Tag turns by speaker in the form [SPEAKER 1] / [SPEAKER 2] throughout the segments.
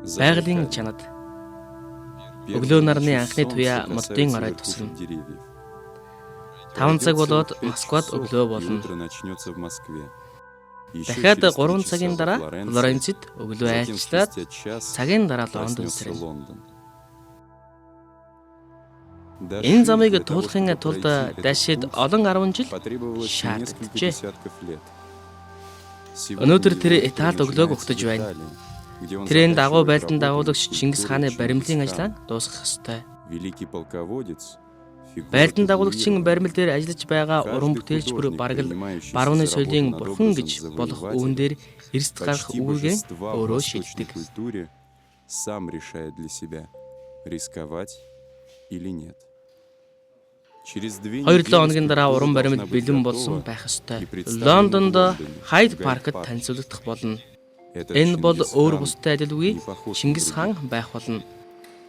[SPEAKER 1] Байгалийн чанад өглөө нарны анхны туяа модын орой тусна. 5 цаг болоод Москвад өглөө болно. Дахиад 3 цагийн дараа Флоренцид өглөө айлчлаад цагийн дараа Лондон сэрнэ. Энэ замыг туулахын тулд дашид олон 10 жил шаардлагджээ. Өнөөдөр тэр Италид өглөөг өгтөж байна. Тэрийн дагуу байлдан дагуулагч Чингис хааны баримлын ажлаа дуусгах ёстой. Байлдан дагуулагчийн баримл дээр ажиллаж байгаа уран бүтээлч бүр бараг л барууны соёлын бурхан гэж болох үүн дээр эрсд гарах үүргээ өөрөө шийддэг. Хоёр хоногийн дараа уран баримл бэлэн болсон байх ёстой. Лондонд Хайд паркт танилцуулагдах болно. Энэ бол өөр бустай адилгүй Чингис хаан байх болно.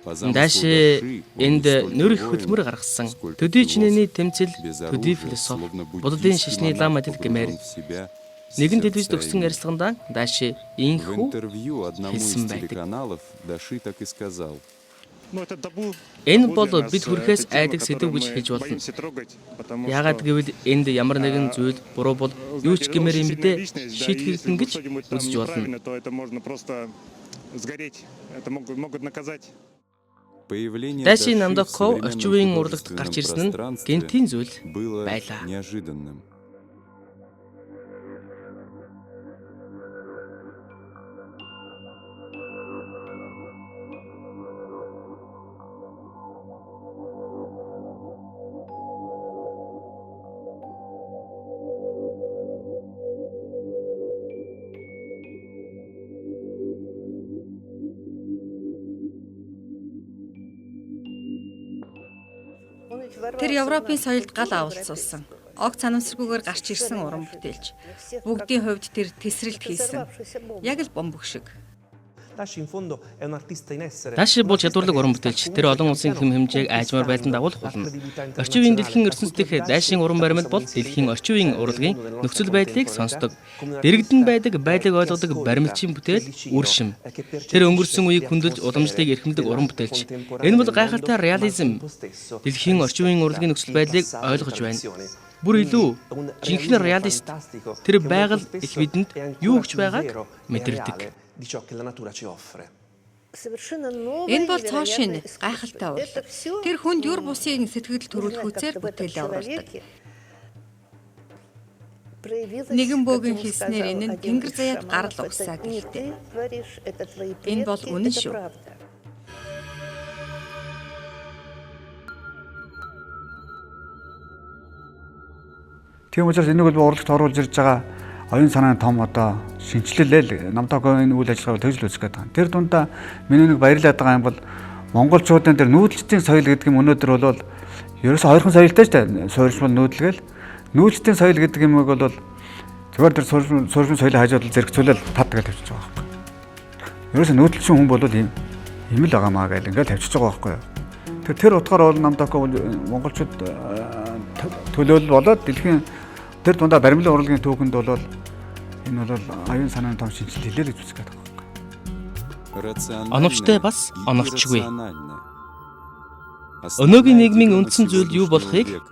[SPEAKER 1] Дааш энд нөр их хөдөлмөр гаргасан. Төдий чинээний тэмцэл, төдий философи, буддын шашны лам адил гэмээр нэгэн телевизд өгсөн ярилцлаганд Дааш ийхүү хэлсэн байдаг. Энэ бол бид хүрэхээс айдаг сэдв гэж хэлж болно. Яагаад гэвэл энд ямар нэгэн зүйл буруу бол юу ч гэмээр юм бэ шийтгэгдэн гэж үзэж болно. Дааши Намдоков орчин үеийн урлагт гарч ирсэн нь гэнтийн зүйл байлаа.
[SPEAKER 2] Тэр Европын соёлд гал авалцуулсан. Огт санамсаргүйгээр гарч ирсэн уран бүтээлч. Бүгдийн хувьд тэр тесрэлт хийсэн. Яг л бомбог шиг.
[SPEAKER 1] Дааши бол чадварлаг уран бүтээлч. Тэр олон улсын хэм хэмжээг айжмаар байлдан дагуулах болно. Орчин үеийн дэлхийн ертөнцийн дэх Даашийн уран баримт бол дэлхийн орчин үеийн урлагийн нөхцөл байдлыг сонсдог. Дэрэгдэн байдаг байдлыг ойлгодог баримтчийн бүтээл үршим. Тэр өнгөрсөн үеийг хүндэлж уламжлалыг эрхэмдэг уран бүтээлч. Энэ бол гайхалтай реализм. Дэлхийн орчин үеийн урлагийн нөхцөл байдлыг ойлгож байна. Бүр илүү жинхэнэ реалист. Тэр байгаль их бидэнд юу өгч байгааг мэдэрдэг.
[SPEAKER 2] Энэ бол цоошин гайхалтай урлаг. Тэр хүнд юр бусын сэтгэл төрүүлэх хүчээр бүтээлээ уруулдаг. Нэгэн бөөгийн хийснээр энэ нь тэнгэр заяад гарал угсаа гэлтэй. Энэ бол үнэн шүү.
[SPEAKER 3] Тийм учраас энийг бол урлагт оруулж ирж байгаа оюун санааны том одоо шинжилэл Намдоковын үйл ажиллагааг тэгж л үзэх гээд байгаа. Тэр дундаа миний нэг баярлаад байгаа юм бол монголчуудын тэр нүүдэлчдийн соёл гэдэг юм өнөөдөр бол ерөөсө хоёрхан соёлтой шүү дээ. Суурьшмал нүүдэлгээл нүүдэлчдийн соёл гэдэг юм бол зөвхөн тэр суурьшмал соёлын хажууд зэрэгцүүлэл тат гэж тавьчих байгаа байхгүй. Ерөөсө нүүдэлчин хүн бол ийм л байгаамаа гэж ингээд тавьчих байгаа байхгүй. Тэр утгаар бол Намдоков монголчууд төлөөлөл болоод дэлхийн тэр дундаа баримлын урлагийн түүхэнд бол энэ бол аюун санааны том шинжилэл хэлээ гэж үзэж байгаа.
[SPEAKER 1] Оновчтой бас оновчгүй. Өнөөгийн нийгмийн үндсэн зүйл юу болохыг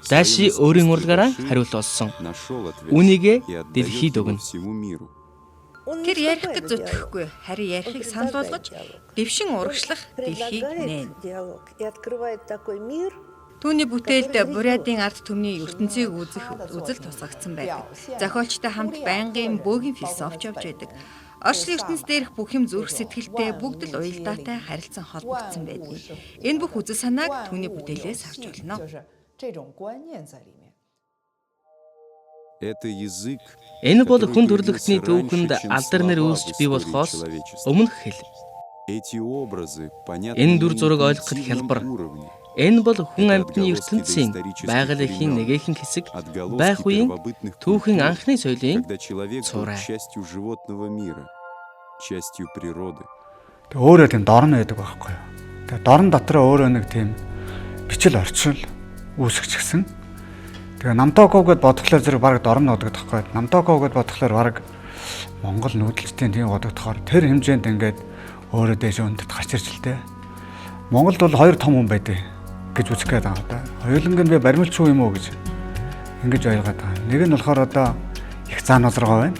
[SPEAKER 1] Дааши өөрийн урлагаараа хариулт олсон. Үүнийг дэлхийд өгнө.
[SPEAKER 2] Тэр ярих гэж зүтгэхгүй, харин ярихыг санал болгож дэвшин урагшлах дэлхийг нээн. Түүний бүтээлд Бурятын ард түмний ертөнцийг үзэх үзэл тусгагдсан байдаг. Зохиолчтой хамт байнгын бөөгийн философч явж байдаг. Орчлын ертөнц дээрх бүх юм зүрх сэтгэлтэй бүгд л уялдаатай харилцан холбогдсон байдаг. Энэ бүх үзэл санааг түүний бүтээлээс харж болно.
[SPEAKER 1] Энэ бол хүн төрлөختний түүхэнд алдар нэр үүсч бий болохоос өмнөх хэл. Энэ дүр зураг ойлгоход хялбар. Энэ бол хүн амьтны ертөнцийн байгалийн нэгэн хэсэг байх үеийн түүхийн анхны соёлын цурай.
[SPEAKER 3] Өөрөө тийм дорн байдаг байхгүй юу. Тэгээ дорн дотроо өөрөө нэг тийм бичил орчил үүсгэж гисэн. Тэгээ Намдоков гэд бодглохлоор зэрэг баг дорн нууддаг тахгүй. Намдоков гэд бодглохлоор баг Монгол нүүдэлчдийн тийм бодогдохоор тэр хэмжээнд ингээд өөрөө дээш өндөд гарч ирж л дээ. Монголд бол хоёр том хүн байдаг гэж үзэх гээд байгаа да. Хоёуланг нь би баримлч юм уу гэж ингэж ойлгоод байгаа. Нэг нь болохоор одоо их цаан озрогоо байна.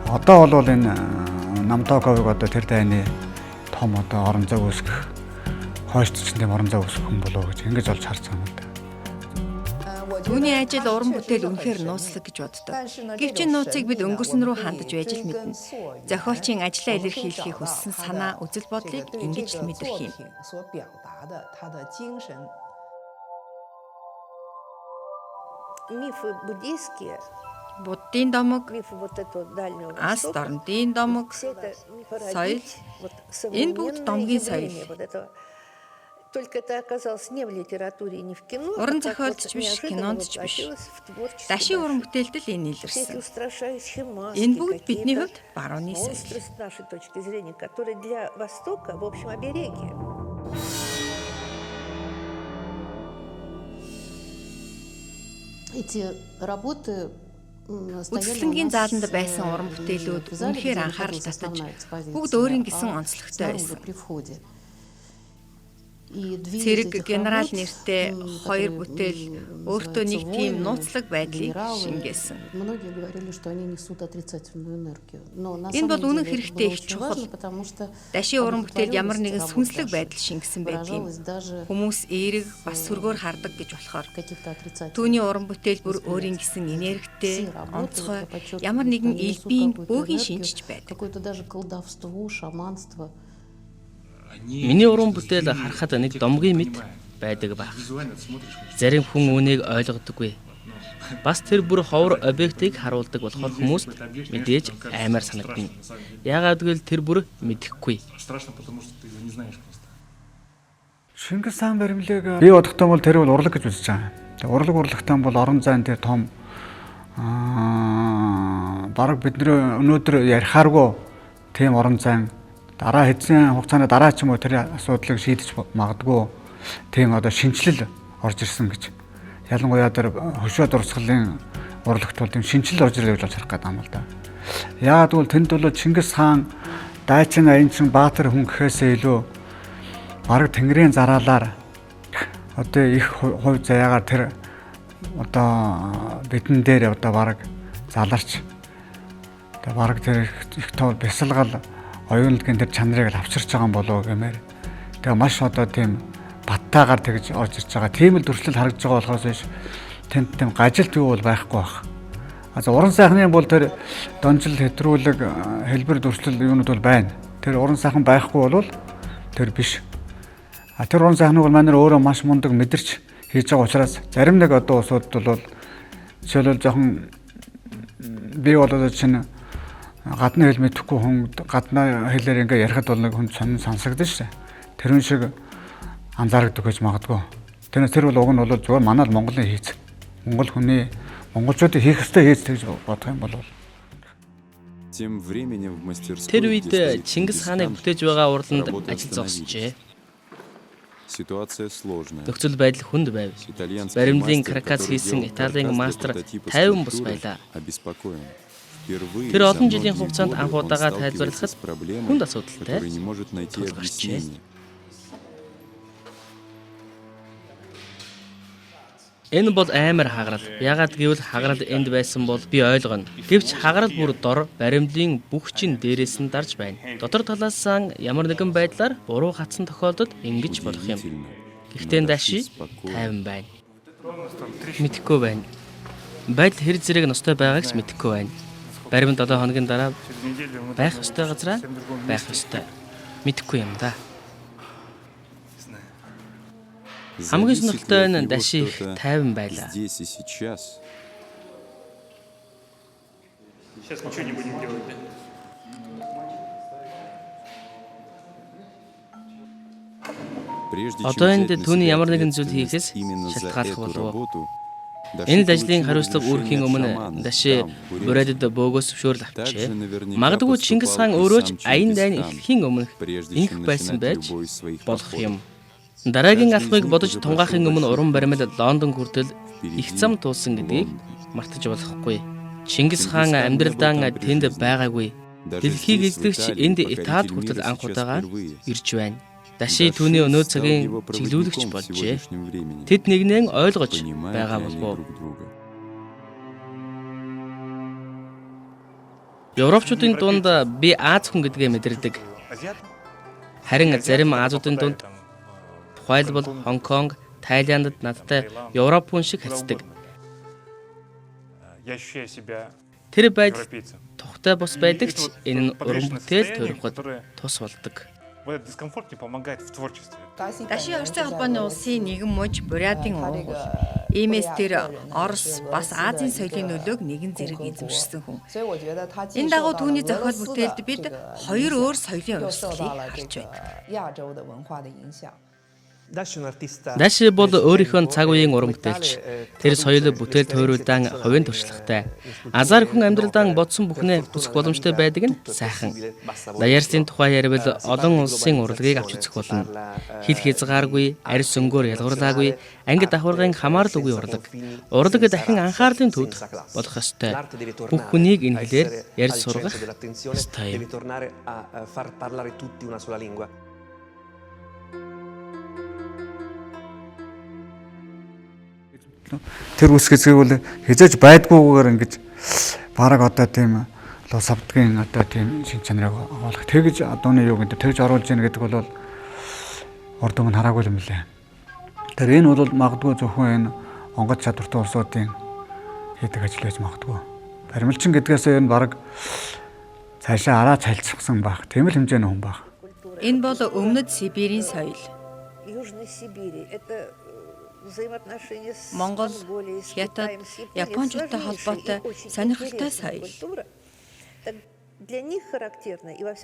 [SPEAKER 3] Одоо бол энэ Намтоковыг одоо тэр дайны том одоо орон зай үүсгэх хойштчин тийм орон зай үүсгэх хүн болов гэж ингэж олж харж байгаа юм да.
[SPEAKER 2] Түүний ажил уран бүтээл үнэхээр нууцлаг гэж боддог. Гэвч энэ нууцыг бид өнгөрсөн рүү хандаж байж л мэднэ. Зохиолчийн ажлаа илэрхийлэхийг хүссэн санаа, үзэл бодлыг ингэж л мэдрэх юм. Буддийн домог, Ас дорнодын домог, соёл, энэ бүгд домгийн соёл. Уран зохиолч биш, кинонд ч биш. Дашийн уран бүтээлд л энэ илэрсэн. Энэ бүгд бидний хувьд барууны соёл. Үзэсгэлэнгийн зааланд байсан уран бүтээлүүд үнэхээр анхаарал татаж бүгд өөрийн гэсэн онцлогтой байсан. Цэрэг генерал нэртэй хоёр бүтээл өөртөө нэг тийм нууцлаг байдлыг шингээсэн. Энэ бол үнэн хэрэгтээ их чухал. Дашийн уран бүтээл ямар нэгэн сүнслэг байдал шингэсэн байдгийг хүмүүс эерэг бас сүргээр хардаг гэж болохоор түүний уран бүтээл бүр өөрийн гэсэн энергитэй, онцгой, ямар нэгэн элбийн бөөгийн шинжиж байдаг.
[SPEAKER 1] Миний уран бүтээл харахад нэг домгийн мэд байдаг баг. Зарим хүн үүнийг ойлгодоггүй. Бас тэр бүр ховор объектыг харуулдаг болохоор хүмүүст мэдээж аймаар санагдана. Яагаад гэвэл тэр бүр мэдэхгүй.
[SPEAKER 3] Шингис хаан баримлыг би бодохдоо бол тэр бол урлаг гэж үзэж байгаа. Тэгээ урлагтай бол орон зайн тэр том бараг бид өнөөдөр ярихааргүй тийм орон зайн дараа хэдэн хугацааны дараа ч юм уу тэр асуудлыг шийдэж магадгүй тийм одоо шинжилэл орж ирсэн гэж. Ялангуяа тэр хөшөө дурсгалын урлагт бол тийм шинжилэл орж ирлээ гэж харах гэдэг юм л да. Яагад бол тэнд бол Чингис хаан, Дайчин, Аянчин, Баатар хүн гэхээсээ илүү бараг Тэнгэрийн зараалаар одоо их хувь заяагаар тэр одоо бидэн дээр одоо бараг заларч одоо бараг тэр их тоо бясалгал оюуналгийн тэр чанарыг авчирч байгаа юм болов гэмээр. Тэгээ маш одоо тийм баттаагаар тэгж орж ирж байгаа. Тийм л дүрслэл харагдаж байгаа болохоос биш тэнд тийм гажил төв бол байхгүй байх. За уран сайхны бол тэр донжил хэтрүүлэг хэлбэр дүрслэл юунууд бол байна. Тэр уран сайхан байхгүй бол тэр биш. Тэр уран сайхныг бол манай өөрөө маш мундаг мэдэрч хийж байгаа учраас зарим нэг одоо усуудад бол жишээлбэл жоохон би бол одоо чинь гадны хэл мэдэхгүй хүн гадны хэлээр ингээ ярихад бол нэг хүн сонсогдсон шүү дээ. Тэрэн шиг анзаардаг гэж магадгүй. Тэрнээс тэр бол уг нь бол зөвхөн манай Монголын хийц. Монгол хүний монголчуудын хийх ёстой хийц гэж бодох юм бол
[SPEAKER 1] тэр үед Чингис хааныг бүтээж байгаа урланд ажил зогсжээ. Нөхцөл байдал хүнд байв. Баримлын Каракас хийсэн Италийн мастер 50 бус байлаа. Тэр олон жилийн хугацаанд анх удаага тайлбарлахад хүнд асуудалтай тулгарчээ. Энэ бол амар хагарал. Яагаад гэвэл хагарал энд байсан бол би ойлгоно. Гэвч хагарал бүр дор баримлын бүх чин дээрээс нь дарж байна. Дотор талаасаа ямар нэгэн байдлаар буруу хатсан тохиолдолд ингэж болох юм. Гэхдээ Даши тайван байна. Мэдхгүй байна. Байдал хэр зэрэг ностой байгаагч мэдхгүй байна. Баримт 7 хоногийн дараа байх ёстой газараа байх ёстой. Мэдхгүй юм да. Хамгийн сонирхолтой нь Даши их тайван байлаа. Одоо энд түүний ямар нэгэн зүйл хийхээс шалтгааллах болов уу? Энэ л ажлын хариуцлага үүрхийн өмнө Даши Бурадад бөөгөөс зөвшөөрөл авчээ. Магадгүй Чингис хаан өөрөө ч аян дайн эхлэхийн өмнө инх байсан байж болох юм. Дараагийн алхмыг бодож тунгаахын өмнө уран баримт Лондон хүртэл их зам туулсан гэдгийг мартаж болохгүй. Чингис хаан амьдралдаа тэнд байгаагүй. Дэлхийг эзлэгч энд Италид хүртэл анх удаага ирж байна. Даши түүний өнөө цагийн чиглүүлэгч болжээ. Тэд нэгнээ ойлгож байгаа болов уу? Европчуудын дунд би Аз хүн гэдгээ мэдэрдэг. Харин зарим Азуудын дунд тухайлбал Хонконг, Тайландд надтай Европ хүн шиг харьцдаг. Тэр байдал тухтай бус байдаг ч энэ нь уран бүтээл төрөхөд тус болдог.
[SPEAKER 2] Даши Орсын холбооны улсын нэгэн мужи Бурятын уугуул. Иймээс тэр Орос бас Азийн соёлын нөлөөг нэгэн зэрэг эзэмшсэн хүн. Энэ дагуу түүний зохиол бүтээлд бид хоёр өөр соёлын урсгалыг харж байдаг.
[SPEAKER 1] Даши бол өөрийнхөө цаг үеийн уран бүтээлч. Тэр соёл бүтээл тойруулан хувийн туршлагатай. Азар хүн амьдралдаа бодсон бүхнээ бүсэх боломжтой байдаг нь сайхан. Даяарсын тухай ярил олон улсын урлагийг авч үзэх болно. Хил хязгааргүй, арьс өнгөөр ялгарлаагүй, анги давхаргын хамаарал үгүй урлаг. Урлаг дахин анхаарлын төв болох ёстой. Бүх хүнийг энэ хэлээр ярьж сургах ёстой.
[SPEAKER 3] Тэр үс хэсгийг бол хязгаарч байдгүйгээр ингэж бараг одоо тийм лус авдгийн одоо тийм шин чанарыг агуулах. Тэгж одооны юу гэдэг тэгж оруулж ийн гэдэг бол урд өмнө хараагүй юм лээ. Тэр энэ бол магадгүй зөвхөн энэ онгоц чадвартай улсуудын хийдэг ажил байж магадгүй. Баримлчин гэдгээс энэ бараг цаашаа араа цайлцсан байх. Тийм л хэмжээний хүн байх.
[SPEAKER 2] Энэ бол өмнөд Сибирийн соёл. Монгол, Хятад, Япончуудтай холбоотой сонирхолтой соёл.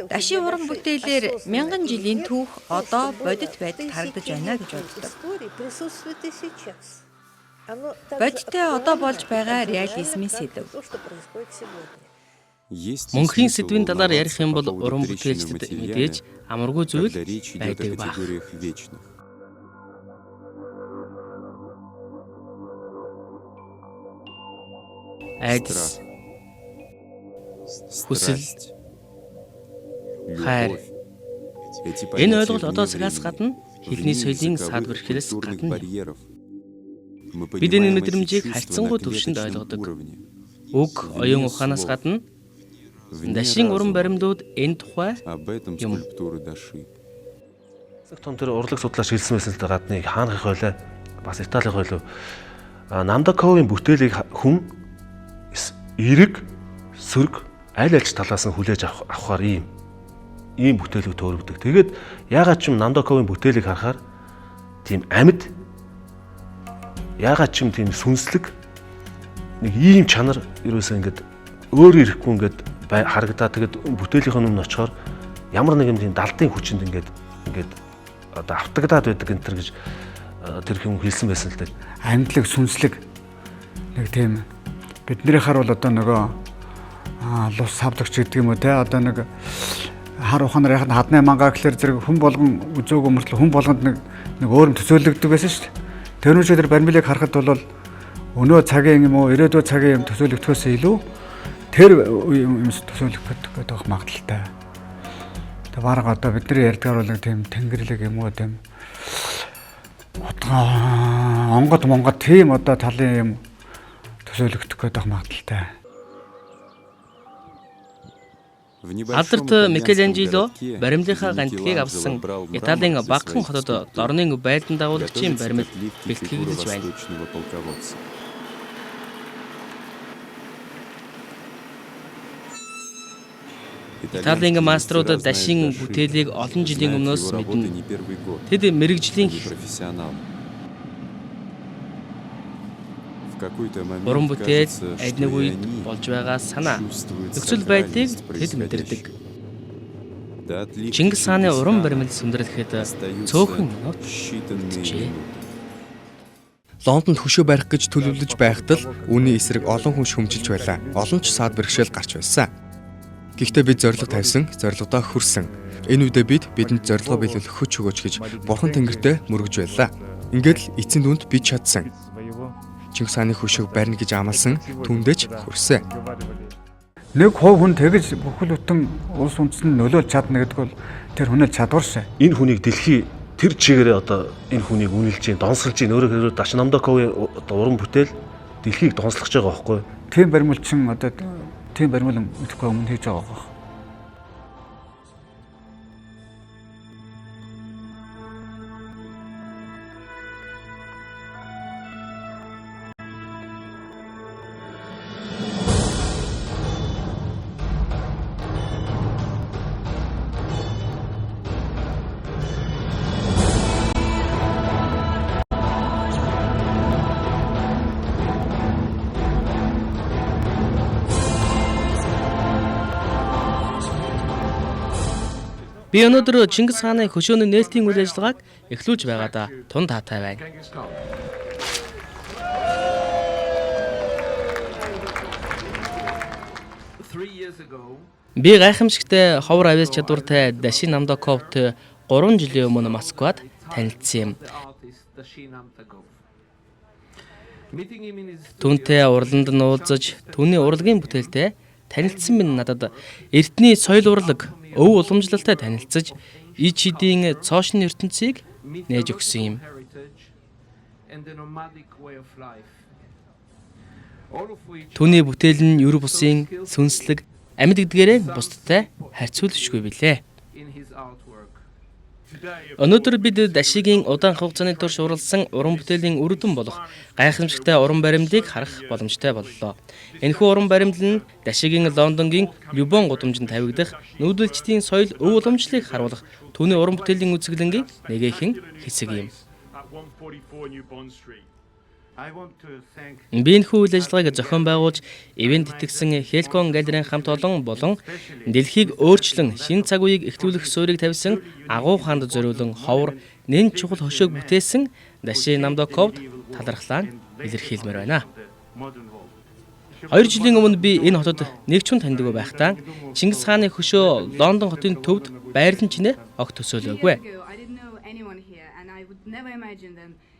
[SPEAKER 2] Даши уран бүтээлээр мянган жилийн түүх одоо бодит байдалд харагдаж байна гэж боддог. Бодиттой одоо болж байгаа реализмын сэдэв.
[SPEAKER 1] Мөнхийн сэдвийн талаар ярих юм бол уран бүтээлчдэд мэдээж амаргүй зүйл байдаг байх. Айдас, хүсэл, хайр. Энэ ойлголт одоо цагаас гадна хэлний соёлын саад бэрхшээлээс гадна. Бид энэ мэдрэмжийг харьцангуй түвшинд ойлгодог. Үг, оюун ухаанаас гадна Дашийн уран баримтууд энэ тухай юм.
[SPEAKER 4] Тон тэр урлаг судлаач хэлсэн байсантай гадны хаанхын хойлоо бас Италийн хойлоо Намдаковын бүтээлийг хүн эрэг, сөрөг аль альч талаас нь хүлээж авахаар ийм бүтээлүүд төөрөгдөг. Тэгээд яагаад ч юм Намдаковын бүтээлийг харахаар тийм амьд, яагаад ч юм тийм сүнслэг нэг ийм чанар ерөөсөө ингээд өөр ирэхгүй ингээд харагдаа. Тэгээд бүтээлийнх нь өмнө очихоор ямар нэгэн тийм далдын хүчинд ингээд одоо автагдаад байдаг энэ төр гэж тэр хэм хэлсэн байсан л дээ.
[SPEAKER 3] Амьдлаг, сүнслэг нэг тийм бидний хар бол одоо нөгөө лус савдагч гэдэг юм уу те одоо нэг хар ухаанаар яхад хадны мангаа гэхэлэр зэрэг хүн болгон үзөөг өмөртлөө хүн болгонд нэг өөр төсөөлөгдөг байсан шүү дээ. Тэр үчир тэр баримлыг харахад бол өнөө цагийн юм уу ирээдүйн цагийн юм төсөөлөгдөхөөс илүү тэр юм төсөөлөгдөх гэдэг магадaltaй. Тэг бараг одоо бидний ярьдгаар бол тийм тэнгэрлэг юм уу тийм онгод монгод тийм одоо талын юм төсөөлөгдөх гэдэг магадaltaй.
[SPEAKER 1] Алдарт Микеланжело баримлынхаа гантгийг авсан Италийн багахан хотод дорны байлдан дагуулагчийн баримт бэлтгэгдэж байна. Италийн мастерууд Дашийн бүтээлийг олон жилийн өмнөөс мэднэ. Тэд мэрэгжлийн уран бүтээл аль нэг үед болж байгаа санаа нөхцөл байдлыг тэд мэдэрдэг. Чингис хааны уран баримт сүндэрлэхэд цөөхөн минут бичээ.
[SPEAKER 5] Лондонд хөшөө барих гэж төлөвлөж байхдаа үүний эсрэг олон хүн шөмжилж байлаа. Олон ч саад бэрхшээл гарч байсан. Гэхдээ бид зорилго тавьсан, зорилгодоо хүрсэн. Энэ үедээ бидэнд зорилгоо биелүүлэх хүч өгөөч гэж Бурхан Тэнгэртэй мөргөж байлаа. Ингээд л эцсийн дүнд бид чадсан. Чингис хааны хөшөөг барина гэж амласан түндэж хүрсэн.
[SPEAKER 3] Нэг хувь хүн тэгж бүхэл бүтэн улс үндэстэн нөлөөлж чадна гэдэг бол тэр хүний чадвар шээ.
[SPEAKER 4] Энэ хүнийг дэлхий тэр чигээрээ одоо энэ хүнийг үнэлж чинь донсолж чинь өөрөөр хэлбэл Дашин Намдоковын одоо уран бүтээл дэлхийг донслож байгаа байхгүй.
[SPEAKER 3] Тийм баримлчин одоо тийм баримл мэдэхгүй өмнө хийж байгаа байхгүй.
[SPEAKER 1] Би өнөөдөр Чингис хааны хөшөөний нээлтийн үйл ажиллагааг эхлүүлж байгаадаа тун таатай байна. Би гайхамшигтай ховор авиас чадвартай Дашин Намдоковтой 3 жилийн өмнө Москвад танилцсан юм. Түүнтэй урланд нь уулзаж, түүний урлагийн бүтээлтэй танилцсан минь надад эртний соёл урлаг, өв уламжлалтай танилцаж, иж хэдийн цоошин ертөнцийг нээж өгсөн юм. Түүний бүтээл нь ер бусын сүнслэг, амьд гэдгээрээ бусдтай харьцуулшгүй билээ. Өнөөдөр бид Дашигийн удаан хугацааны турш уралсан уран бүтээлийн үр дүн болох гайхамшигтай уран баримлыг харах боломжтой боллоо. Энэхүү уран баримл нь Дашигийн Лондонгийн Любон гудамжинд тавигдах нүүдэлчдийн соёл өв уламжлалыг харуулах түүний уран бүтээлийн үзэсгэлэнгийн нэгэн хэсэг юм. Би энэхүү үйл ажиллагааг зохион байгуулж, ивент итгэсэн Хелкон галерейн хамт олон болон дэлхийг өөрчлөн шинэ цаг үеийг эхлүүлэх суурийг тавьсан агуу хаанд зориулан ховор нэн чухал хөшөөг бүтээсэн Дашин Намдоковд талархлаа илэрхийлмээр байна. 2 жилийн өмнө би энэ хотод нэг ч хүн таньдаггүй байхдаа Чингис хааны хөшөө Лондон хотын төвд байрлан чинээ огт төсөөлөөгүй.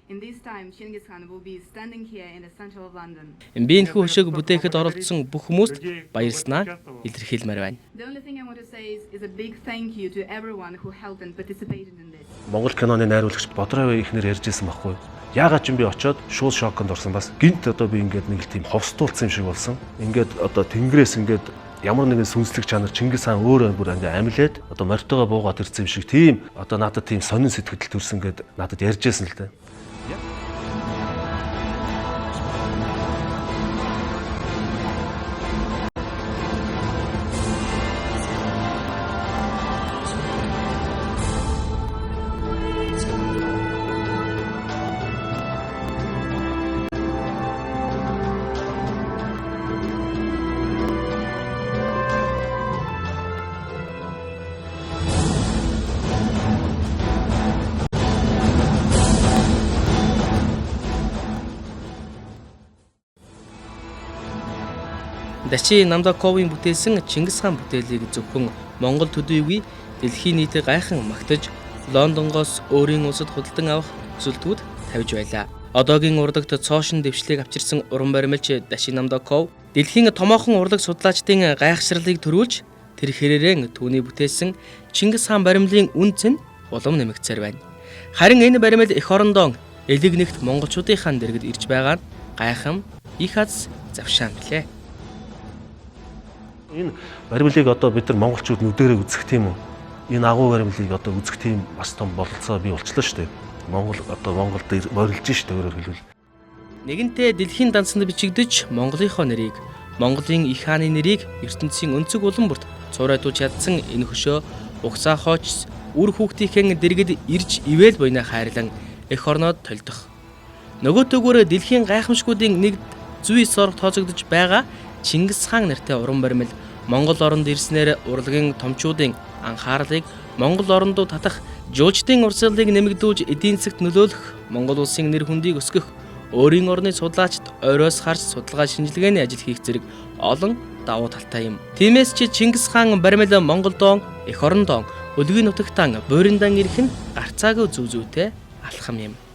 [SPEAKER 6] In this time, Chinggis Khan will be standing here in the center of London.
[SPEAKER 1] Би энэ хөшөөг бүтээхэд оролцсон бүх хүмүүст баярлснаа илэрхийлмээр байна.
[SPEAKER 6] The only thing I want to say is a big thank you to everyone who helped and participated in this.
[SPEAKER 4] Монгол киноны найруулагч Бодорой ихнэр ярьжсэн байхгүй. Яагаад ч юм би очиод шууд шоконд орсон бас. Гинт одоо би ингээд нэг л тийм ховстуулсан юм шиг болсон. Ингээд одоо тэнгэрээс ингээд ямар нэгэн сүнслэг чанар Чингис хаан өөрөө бүр ингээ амилаад одоо морьтойгоо буугаад ирсэн юм шиг тийм одоо надад тийм сонин сэтгэл төрсөн гэд надад ярьжсэн л дээ.
[SPEAKER 1] Дашин Намдоковын бүтээсэн Чингис хаан бүтээлийг зөвхөн Монгол төдийгүй дэлхийн нийтэд гайхан магтаж Лондонгоос өөрийн улсад худалдан авах төсөлтүүд тавьж байлаа. Одоогийн урлагт цоошин дэвшлиг авчирсан уран баримлч Дашин Намдоков дэлхийн томоохон урлаг судлаачдын гайхшралыг төрүүлж тэр хэрээрээ түүний бүтээсэн Чингис хаан баримлын үнц нь улам нэмэгдсээр байна. Харин энэ баримл эх орондоо элэг нэгт монголчуудынхаа дэргэд ирж байгаа нь гайхам их аз завшаан билээ.
[SPEAKER 4] Энэ баримлыг одоо бид нар монголчууд нүдэрээ үзэх тийм үү? Энэ агуу баримлыг одоо үзэх тийм бас том бололцоо бий болчлоо шүү дээ. Монгол одоо Монгол дээр морилж шүү дээ өөрөөр хэлбэл.
[SPEAKER 1] Нэгэнтээ дэлхийн дансанд бичигдэж Монголынхоо нэрийг, Монголын их хааны нэрийг ертөнцийн өнцөг улам бүрт цуурайтуулж чадсан энэ хөшөө угсаа хооч үр хүүхдийнхээ дэргэд ирж ивэл буйна хайрлан эх орноод толдох. Нөгөө төгөөр дэлхийн гайхамшгуудын нэг зүй сорго тооцогдож байгаа Чингис хаан нэртэй уран баримл Монгол оронд ирснээр урлагийн томчуудын анхаарлыг Монгол орондоо татах, жуулчдын урсгалыг нэмэгдүүлж эдийн засагт нөлөөлөх, Монгол улсын нэр хүндийг өсгөх, өөрийн орны судлаачид оройос харж судалгаа шинжилгээний ажил хийх зэрэг олон давуу талтай юм. Тиймээс чи Чингис хаан баримл Монголдоо, эх орондоо, өлгийн нутагтаа буйрандан ирэх нь гарцаагүй зүв зүйтэй алхам юм.